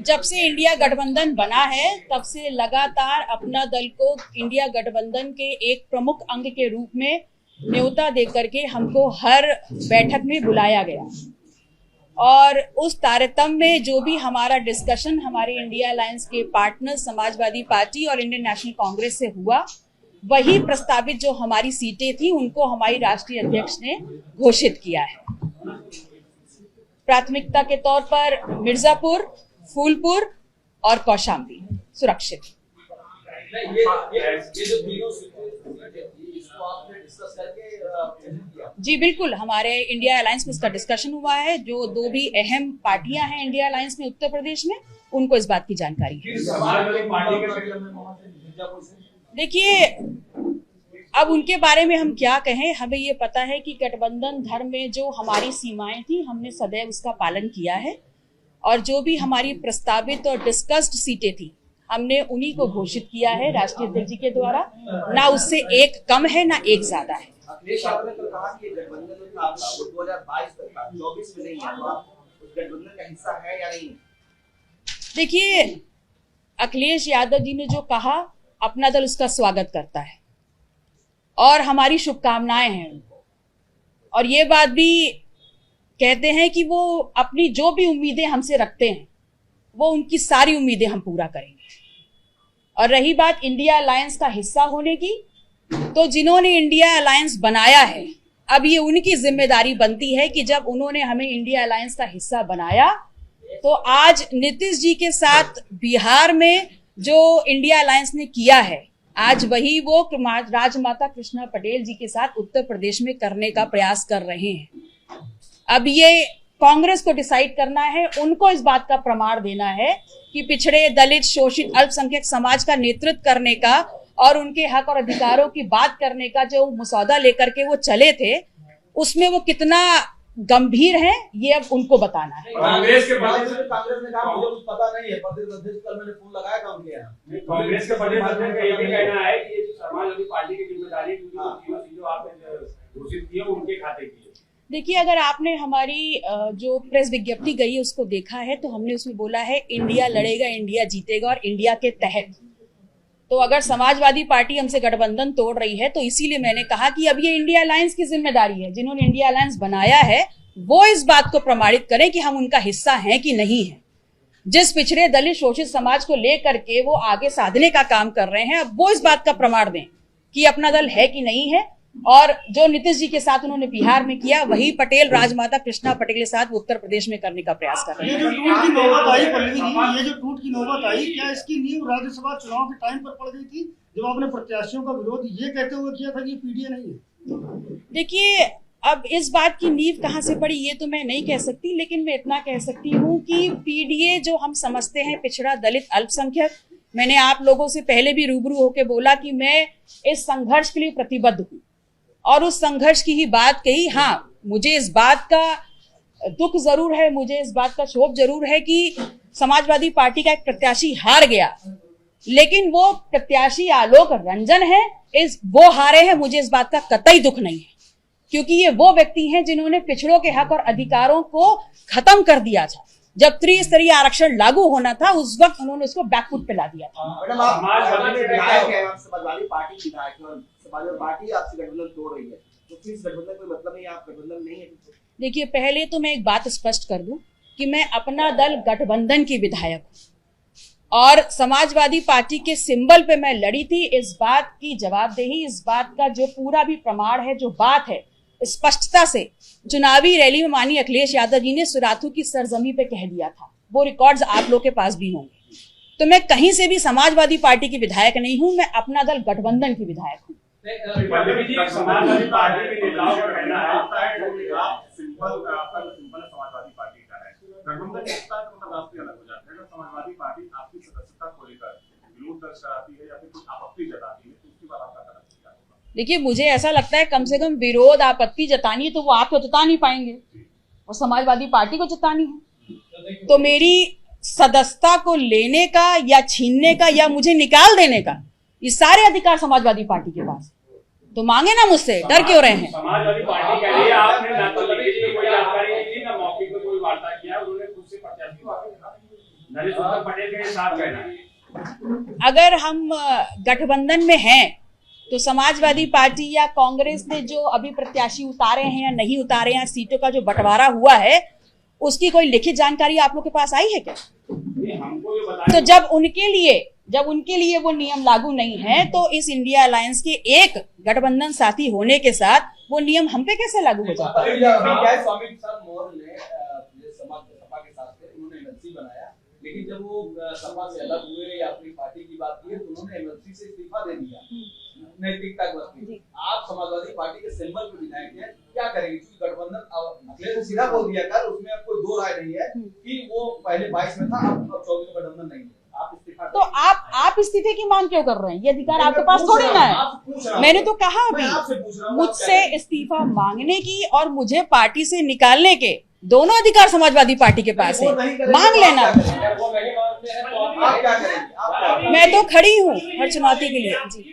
जब से इंडिया गठबंधन बना है तब से लगातार अपना दल को इंडिया गठबंधन के एक प्रमुख अंग के रूप में न्योता देकर के हमको हर बैठक में बुलाया गया और उस तारतम्य में जो भी हमारा डिस्कशन हमारे इंडिया अलायंस के पार्टनर समाजवादी पार्टी और इंडियन नेशनल कांग्रेस से हुआ, वही प्रस्तावित जो हमारी सीटें थी उनको हमारी राष्ट्रीय अध्यक्ष ने घोषित किया है। प्राथमिकता के तौर पर मिर्जापुर, फूलपुर और कौशाम्बी सुरक्षित। जी बिल्कुल, हमारे इंडिया अलायंस में इसका डिस्कशन हुआ है। जो दो भी अहम पार्टियां हैं इंडिया अलायंस में उत्तर प्रदेश में, उनको इस बात की जानकारी है। देखिए, अब उनके बारे में हम क्या कहें, हमें ये पता है कि गठबंधन धर्म में जो हमारी सीमाएं थी हमने सदैव उसका पालन किया है और जो भी हमारी प्रस्तावित और डिस्कस्ड सीटें थी हमने उन्हीं को घोषित किया है राष्ट्रीय अध्यक्ष जी के द्वारा। ना उससे एक कम है ना एक ज्यादा है। अखिलेश यादव ने तो कहा कि गठबंधन का 2022 तक का 24 में नहीं है, तो आप उस गठबंधन का हिस्सा है या नहीं? देखिए, अखिलेश यादव जी ने जो कहा अपना दल उसका स्वागत करता है और हमारी शुभकामनाएं हैं उनको, और ये बात भी कहते हैं कि वो अपनी जो भी उम्मीदें हमसे रखते हैं वो उनकी सारी उम्मीदें हम पूरा करेंगे। और रही बात इंडिया अलायंस का हिस्सा होने की, तो जिन्होंने इंडिया अलायंस बनाया है अब ये उनकी जिम्मेदारी बनती है कि जब उन्होंने हमें इंडिया अलायंस का हिस्सा बनाया तो आज नीतीश जी के साथ बिहार में जो इंडिया अलायंस ने किया है, आज वही वो राजमाता कृष्णा पटेल जी के साथ उत्तर प्रदेश में करने का प्रयास कर रहे हैं। अब ये कांग्रेस को डिसाइड करना है, उनको इस बात का प्रमाण देना है कि पिछड़े, दलित, शोषित, अल्पसंख्यक समाज का नेतृत्व करने का और उनके हक और अधिकारों की बात करने का जो मसौदा लेकर के वो चले थे, उसमें वो कितना गंभीर है ये अब उनको बताना है। कांग्रेस ने कहा मुझे कुछ पता नहीं है, प्रदेश अध्यक्ष कल मैंने फोन लगाया था उनके यहाँ। कांग्रेस के प्रदेश अध्यक्ष का ये भी कहना है कि ये समाजवादी पार्टी की जिम्मेदारी जो आपने घोषित की है उनके खाते की। देखिए, अगर आपने हमारी जो प्रेस विज्ञप्ति गई है उसको देखा है तो हमने उसमें बोला है इंडिया लड़ेगा, इंडिया जीतेगा और इंडिया के तहत। तो अगर समाजवादी पार्टी हमसे गठबंधन तोड़ रही है तो इसीलिए मैंने कहा कि अब ये इंडिया अलायंस की जिम्मेदारी है, जिन्होंने इंडिया अलायंस बनाया है वो इस बात को प्रमाणित करें कि हम उनका हिस्सा हैं कि नहीं है। जिस पिछड़े, दलित, शोषित समाज को लेकर के वो आगे साधने का काम कर रहे हैं, अब वो इस बात का प्रमाण दें कि अपना दल है कि नहीं है। और जो नीतीश जी के साथ उन्होंने बिहार में किया, वही पटेल, राजमाता कृष्णा पटेल के साथ उत्तर प्रदेश में करने का प्रयास कर रहे हैं। ये जो टूट की नौबत आई पल्लवी जी, ये जो टूट की नौबत आई, क्या इसकी नींव राज्यसभा चुनाव के टाइम पर पड़ गई थी जब आपने प्रत्याशियों का विरोध ये कहते हुए किया था कि पीडीए नहीं है? देखिए, अब इस बात की नींव कहाँ से पड़ी ये तो मैं नहीं कह सकती, लेकिन मैं इतना कह सकती हूँ कि पीडीए जो हम समझते हैं पिछड़ा, दलित, अल्पसंख्यक, मैंने आप लोगों से पहले भी रूबरू होकर बोला कि मैं इस संघर्ष के लिए प्रतिबद्ध हूँ और उस संघर्ष की ही बात कही। हाँ, मुझे इस बात का दुख जरूर है, मुझे इस बात का क्षोभ जरूर है कि समाजवादी पार्टी का एक प्रत्याशी हार गया, लेकिन वो प्रत्याशी आलोक रंजन है, वो हारे हैं, मुझे इस बात का कतई दुख नहीं है, क्योंकि ये वो व्यक्ति हैं जिन्होंने पिछड़ों के हक और अधिकारों को खत्म कर दिया था। जब त्रिस्तरीय आरक्षण लागू होना था उस वक्त उन्होंने उसको बैकफुट पे ला दिया था। मैडम, आप समाजवादी पार्टी विधायक, समाजवादी पार्टी आपसे गठबंधन तोड़ रही है, तो फिर इस गठबंधन कोई मतलब नहीं, आप गठबंधन नहीं है। देखिए, पहले तो मैं एक बात स्पष्ट कर दूं कि मैं अपना दल गठबंधन की विधायक हूं और समाजवादी पार्टी के सिंबल पे मैं लड़ी थी। इस बात की जवाबदेही, इस बात का जो पूरा भी प्रमाण है, जो बात है, स्पष्टता से चुनावी रैली में माननीय अखिलेश यादव जी ने सुराथू की सरजमी पे कह दिया था। वो रिकॉर्ड्स आप लोग के पास भी होंगे। तो मैं कहीं से भी समाजवादी पार्टी की विधायक नहीं हूं, मैं अपना दल गठबंधन की विधायक हूं। समाजवादी पार्टी के नेताओं का कहना है समाजवादी पार्टी का है, गठबंधन के हिस्सा तो राष्ट्रीय अलग हो जाता है। समाजवादी पार्टी आपकी सदस्यता को लेकर विरोध दर्ज कराती है या फिर कुछ आपत्ति जताती है तो उसके बाद आपका कदम क्या होगा? देखिए, मुझे ऐसा लगता है कम से कम विरोध, आपत्ति जतानी है तो वो आप तो जता नहीं पाएंगे, वो समाजवादी पार्टी को जतानी है। तो मेरी सदस्यता को लेने का या छीनने का या मुझे निकाल देने का ये सारे अधिकार समाजवादी पार्टी के पास, तो मांगे ना मुझसे, डर क्यों रहे हैं? समाजवादी पार्टी के लिए आपने ना तो लिखित में कोई जानकारी दी, ना मौखिक में कोई वार्ता किया, उन्होंने खुद से प्रत्याशी नरेंद्र पटेल के साथ कहना है। अगर हम गठबंधन में हैं तो समाजवादी पार्टी या कांग्रेस ने जो अभी प्रत्याशी उतारे हैं या नहीं उतारे हैं, सीटों का जो बंटवारा हुआ है, उसकी कोई लिखित जानकारी आप लोग के पास आई है क्या? हमको ये बताइए। तो जब उनके लिए वो नियम लागू नहीं है, तो इस इंडिया अलायंस के एक गठबंधन साथी होने के साथ वो नियम हम पे कैसे लागू हो जाता है? स्वामी प्रसाद मौर्य ने सपा के साथ थे, उन्होंने एमएलसी बनाया, लेकिन जब वो सपा से अलग हुए या अपनी पार्टी की बात की तो उन्होंने एमएलसी से इस्तीफा दे दिया नैतिकता को। आप समाजवादी पार्टी के सिंबल पे विधायक हैं, क्या करेंगे? क्योंकि गठबंधन अखिलेश ने सीधा बोल दिया कल, उसमें अब कोई दो राय नहीं है कि वो पहले 22 में था, अब 24 में गठबंधन नहीं है। आप इस्तीफा तो आप इस्तीफे की मांग क्यों कर रहे हैं? ये अधिकार आपके पास थोड़ी ना है। मैंने तो कहा अभी मुझसे इस्तीफा मांगने की और मुझे पार्टी से निकालने के दोनों अधिकार समाजवादी पार्टी के पास है, मांग लेना। आप क्या करेंगे? मैं तो खड़ी हूँ हर चुनौती के लिए। जी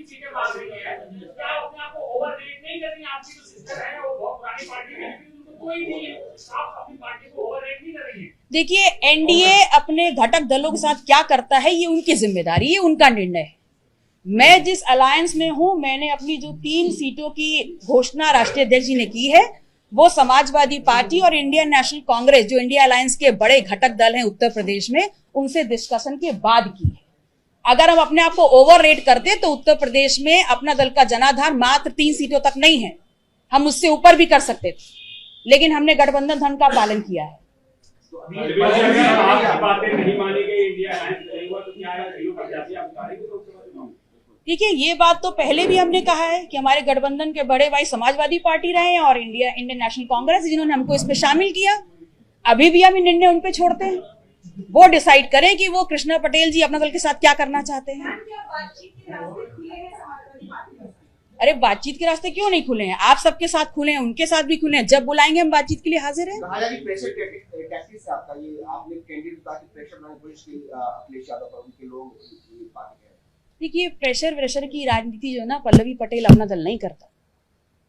देखिए, एनडीए अपने घटक दलों के साथ क्या करता है ये उनकी जिम्मेदारी है, उनका निर्णय है। मैं जिस अलायंस में हूं, मैंने अपनी जो 3 सीटों की घोषणा राष्ट्रीय अध्यक्ष जी ने की है, वो समाजवादी पार्टी और इंडियन नेशनल कांग्रेस, जो इंडिया अलायंस के बड़े घटक दल हैं उत्तर प्रदेश में, उनसे डिस्कशन के बाद की है। अगर हम अपने आप को ओवर रेट करते तो उत्तर प्रदेश में अपना दल का जनाधार मात्र 3 सीटों तक नहीं है, हम उससे ऊपर भी कर सकते थे, लेकिन हमने गठबंधन धन का पालन किया है। देखिए, ये बात तो पहले भी हमने कहा है कि हमारे गठबंधन के बड़े भाई समाजवादी पार्टी रहे हैं और इंडियन नेशनल कांग्रेस, जिन्होंने हमको इसमें शामिल किया। अभी भी हम निर्णय उन पे छोड़ते हैं, वो डिसाइड करें कि वो कृष्णा पटेल जी अपना दल के साथ क्या करना चाहते हैं। अरे बातचीत के रास्ते क्यों नहीं खुले हैं? आप सबके साथ खुले हैं, उनके साथ भी खुले हैं। जब बुलाएंगे हम बातचीत के लिए हाजिर हैं। कहा जाए कि प्रेशर टैक्टिक से आपका ये आपने कैंडिडेट ताकि प्रेशर बनाने की कोशिश की अखिलेश यादव पर, उनके लोग बात कह रहे हैं। देखिए, प्रेशर की राजनीति जो ना पल्लवी पटेल अपना दल नहीं करता।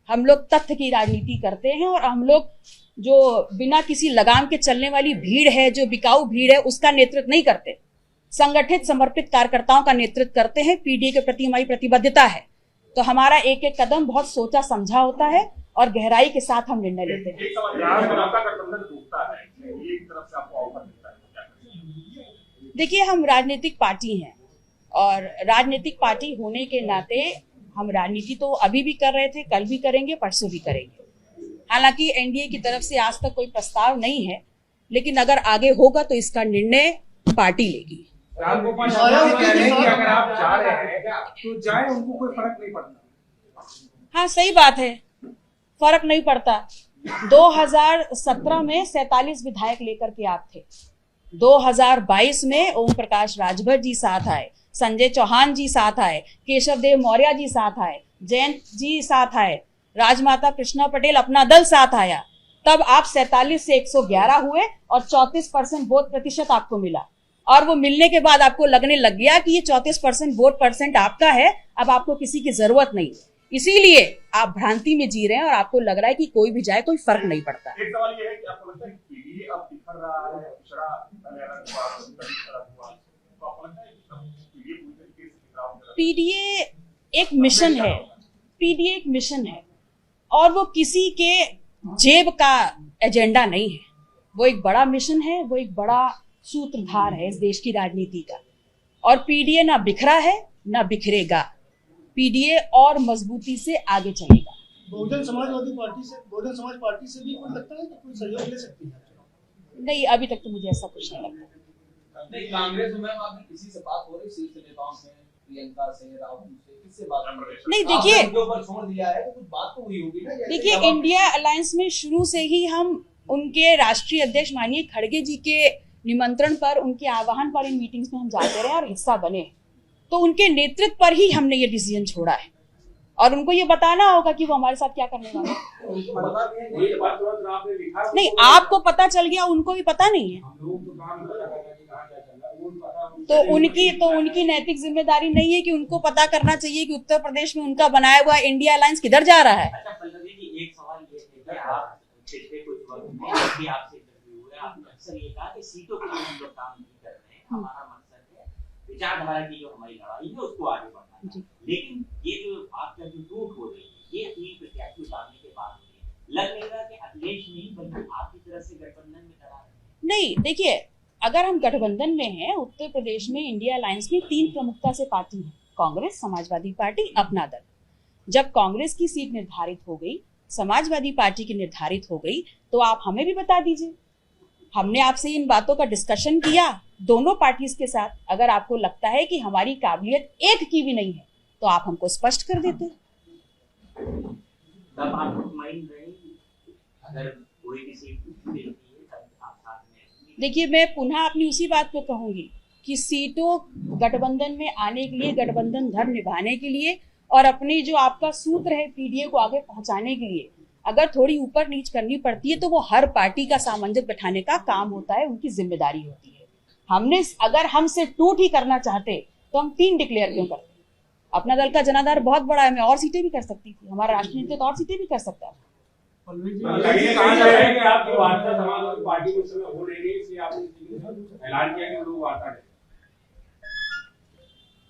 हम लोग तथ्य की राजनीति करते हैं और हम लोग जो बिना किसी लगाम के चलने वाली भीड़ है, जो बिकाऊ भीड़ है, उसका नेतृत्व नहीं करते। संगठित समर्पित कार्यकर्ताओं का नेतृत्व करते हैं। पीडीए के प्रति हमारी प्रतिबद्धता है, तो हमारा एक एक कदम बहुत सोचा समझा होता है और गहराई के साथ हम निर्णय लेते हैं। देखिए, हम राजनीतिक पार्टी हैं और राजनीतिक पार्टी होने के नाते हम राजनीति तो अभी भी कर रहे थे, कल भी करेंगे, परसों भी करेंगे। हालांकि एनडीए की तरफ से आज तक कोई प्रस्ताव नहीं है, लेकिन अगर आगे होगा तो इसका निर्णय पार्टी लेगी। अगर आप जा रहे हैं तो जाए, उनको कोई फर्क नहीं पड़ता। हाँ, सही बात है, फर्क नहीं पड़ता। 2017 में 47 विधायक लेकर के आप थे। 2022 में ओम प्रकाश राजभर जी साथ आए, संजय चौहान जी साथ आए, केशव देव मौर्य जी साथ आए, जयंत जी साथ आए, राजमाता कृष्णा पटेल अपना दल साथ आया। तब आप 47 से 111 हुए और 34% वोट प्रतिशत आपको मिला। और वो मिलने के बाद आपको लगने लग गया कि ये 34% वोट परसेंट आपका है, अब आपको किसी की जरूरत नहीं। इसीलिए आप भ्रांति में जी रहे हैं और आपको लग रहा है कि कोई भी जाए कोई फर्क नहीं पड़ता। एक सवाल ये है कि आपको लगता है कि पीडीए अब बिखर रहा है, पिछड़ा पीडीए एक मिशन है, पीडीए एक मिशन है और वो किसी के जेब का एजेंडा नहीं है। वो एक बड़ा मिशन है, वो एक बड़ा सूत्रधार है इस देश की राजनीति का। और पीडीए ना बिखरा है ना बिखरेगा, पीडीए और मजबूती से आगे चलेगा। बहुजन समाज पार्टी से भी कोई लगता है कि कोई सहयोग ले सकती है? नहीं, अभी तक तो मुझे ऐसा कुछ नहीं लगता। नहीं, कांग्रेस में आपने किसी से बात हो रही, शीर्ष नेताओं से, प्रियंका से, राहुल से, किससे बात हो रही? नहीं, देखिए, ऊपर छोड़ दिया है तो कुछ बात तो हुई होगी ना। देखिए, इंडिया अलायंस में शुरू से ही हम उनके राष्ट्रीय अध्यक्ष माननीय खड़गे जी के निमंत्रण पर, उनके आह्वान पर इन मीटिंग्स में हम जाते रहे और हिस्सा बने। तो उनके नेतृत्व पर ही हमने ये डिसीजन छोड़ा है और उनको ये बताना होगा कि वो हमारे साथ क्या करने वाले हैं। नहीं, आपको पता चल गया, उनको भी पता नहीं है, तो उनकी नैतिक जिम्मेदारी नहीं है कि उनको पता करना चाहिए कि उत्तर प्रदेश में उनका बनाया हुआ इंडिया अलायंस किधर जा रहा है। एक सवाल ये है कि आप पिछले कुछ वक्त में आपसे इंटरव्यू हुआ, आपने अक्सर ये कहा कि सीटों के लिए हम लोग काम नहीं कर रहे हैं, हमारा मकसद है विचारधारा की जो हमारी लड़ाई है उसको आगे बढ़ाना। लेकिन ये जो आपका जो टूट हो रही है ये 3 प्रत्याशी उतारने के बाद लग नहीं रहा कि अखिलेश नहीं बल्कि आपकी तरफ से गठबंधन में दरार है। नहीं, देखिए, अगर हम गठबंधन में हैं, उत्तर प्रदेश में इंडिया अलायंस में 3 प्रमुखता से पार्टी है, कांग्रेस, समाजवादी पार्टी, अपना दल। जब कांग्रेस की सीट निर्धारित हो गई, समाजवादी पार्टी की निर्धारित हो गई, तो आप हमें भी बता दीजिए। हमने आपसे इन बातों का डिस्कशन किया दोनों पार्टीज के साथ। अगर आपको लगता है कि हमारी काबिलियत एक की भी नहीं है तो आप हमको स्पष्ट कर देते। तब आप मुतमईन रहेंगे अगर कोई भी सीट मिलती है तब आप साथ में। देखिए, मैं पुनः अपनी उसी बात को कहूंगी कि सीटों गठबंधन में आने के लिए, गठबंधन धर्म निभाने के लिए और अपनी जो आपका सूत्र है पीडीए को आगे पहुंचाने के लिए अगर थोड़ी ऊपर नीच करनी पड़ती है तो वो हर पार्टी का सामंजस्य बैठाने का काम होता है, उनकी जिम्मेदारी होती है। अगर हमसे टूट ही करना चाहते तो हम 3 डिक्लेयर क्यों करते? अपना दल का जनाधार बहुत बड़ा है, मैं और सीटें भी कर सकती थी, हमारा राष्ट्रीय नेतृत्व तो और सीटें भी कर सकता है।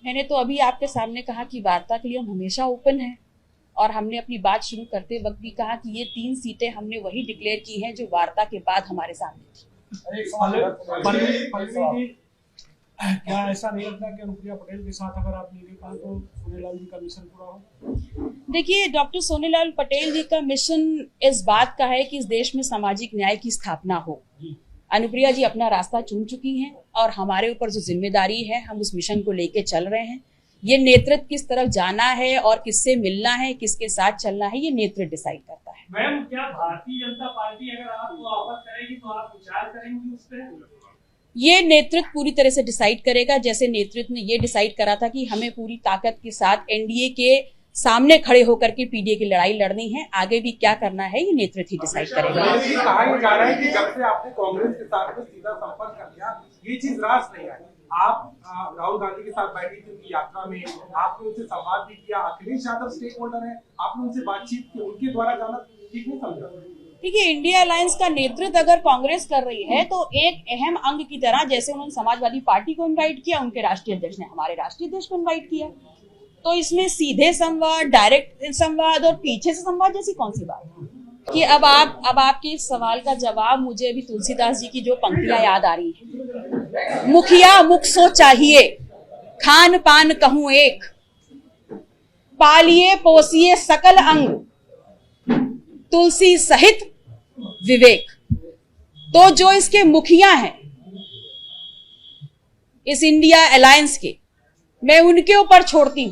मैंने तो अभी आपके सामने कहा कि वार्ता के लिए हम हमेशा ओपन हैं और हमने अपनी बात शुरू करते वक्त भी कहा कि ये 3 सीटें हमने वही डिक्लेयर की हैं जो वार्ता के बाद हमारे सामने थी। क्या ऐसा नहीं लगता कि अनुप्रिया पटेल के साथ अगर आप नहीं कहा तो सोनेलाल जी का मिशन पूरा हो? देखिए, डॉक्टर सोनेलाल पटेल जी का मिशन इस बात का है कि इस देश में सामाजिक न्याय की स्थापना हो। अनुप्रिया जी अपना रास्ता चुन चुकी हैं और हमारे ऊपर जो जिम्मेदारी है हम उस मिशन को लेके चल रहे हैं। ये नेतृत्व किस तरफ जाना है और किससे मिलना है, किसके साथ चलना है, ये नेतृत्व डिसाइड करता है। मैम, क्या भारतीय जनता पार्टी अगर आपको आफत करेगी तो आप विचार करेंगी उस पर? ये नेतृत्व पूरी तरह से डिसाइड करेगा। जैसे नेतृत्व ने ये डिसाइड करा था कि हमें पूरी ताकत के साथ एनडीए के सामने खड़े होकर के पीडीए की लड़ाई लड़नी है, आगे भी क्या करना है ये नेतृत्व ही डिसाइड करेगा। कहा जा रहा है कि जब से आपने कांग्रेस के साथ में सीधा संपर्क कर लिया ये चीज रास नहीं आई। आप राहुल गांधी के साथ बैठी थी उनकी यात्रा में, आपने उनसे संवाद भी किया। अखिलेश यादव स्टेक होल्डर है, आपने उनसे बातचीत की, उनके द्वारा जाना ठीक नहीं समझा? देखिए, इंडिया अलायंस का नेतृत्व अगर कांग्रेस कर रही है तो एक अहम अंग की तरह, जैसे उन्होंने समाजवादी पार्टी को इनवाइट किया, उनके राष्ट्रीय अध्यक्ष ने हमारे राष्ट्रीय अध्यक्ष को इनवाइट किया, तो इसमें सीधे संवाद, डायरेक्ट संवाद और पीछे से संवाद जैसी कौन सी बात है? कि अब आपके इस सवाल का जवाब मुझे अभी तुलसीदास जी की जो पंक्तियां याद आ रही है, मुखिया मुख सो चाहिए, खान पान कहूं एक, पालिए पोसिए सकल अंग, तुलसी सहित विवेक। तो जो इसके मुखिया हैं इस इंडिया अलायंस के, मैं उनके ऊपर छोड़ती हूं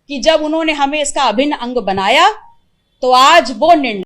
कि जब उन्होंने हमें इसका अभिन्न अंग बनाया तो आज वो निर्णय